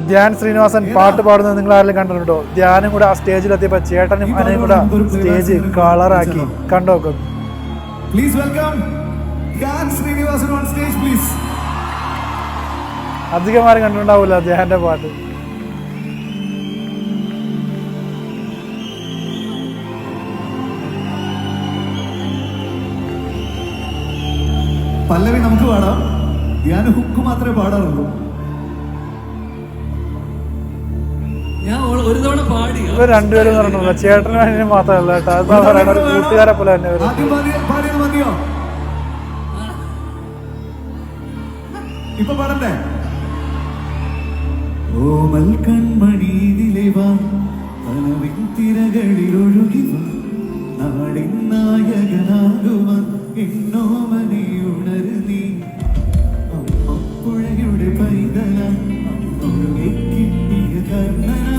ധ്യാൻ ശ്രീനിവാസൻ പാട്ട് പാടുന്നത് നിങ്ങൾ ആരെങ്കിലും കണ്ടിട്ടുണ്ടോ? ധ്യാനും കൂടെ ആ സ്റ്റേജിലെത്തിയപ്പോൾ ചേട്ടനും അനയും കൂടെ സ്റ്റേജ് കളറാക്കി കണ്ടോക്കെ. Please welcome Dhyan Sreenivasan on stage please. അധികമാരും കണ്ടിട്ടുണ്ടാവില്ല ധ്യാന്റെ പാട്ട്. പല്ലവി നമുക്ക് പാടാം, ധ്യാൻ ഹുക്ക് മാത്രമേ പാടാറുള്ളൂ. ഒരു തവണ പാടി ഇവർ രണ്ടുപേരും പറഞ്ഞില്ല, ചേട്ടനും അനിയനും മാത്രമല്ല കേട്ടോ, അതാ പറയുന്നത് ഒരു കൂട്ടുകാരെ പോലെ തന്നെ വരും. പാടിയത് മതിയോ? ഇപ്പൊ പാടണ്ടേ? ഓമൽ കൺമണിയിലേവാ കനവിൻ തിരകളിലൊഴുകിവ നാടിൻ നായകനാകുവാൻ എന്നോമനെ ഉണർന്നീ അമ്മപ്പുഴയുടെ പൈതല ഒഴുകിക്കിട്ടിയ കർണന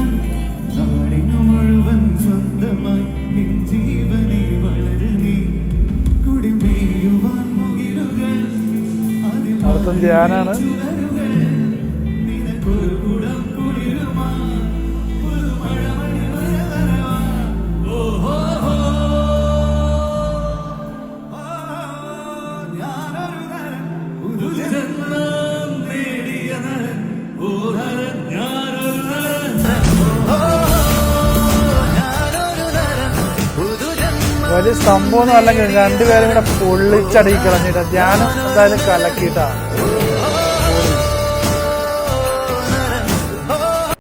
നാടിനു മുഴുവൻ സ്വന്തമായി ജീവനെ വളരുന്നീ കുടിമേയുവാൻ മുകിലുകൾ അടുത്ത ധ്യാനാണ്. വലിയ സംഭവം ഒന്നും അല്ലെങ്കിൽ രണ്ടുപേരും കൂടെ പൊള്ളിച്ചടക്കി കളഞ്ഞിട്ടാ. ധ്യാനം എന്തായാലും കലക്കിയിട്ടാ.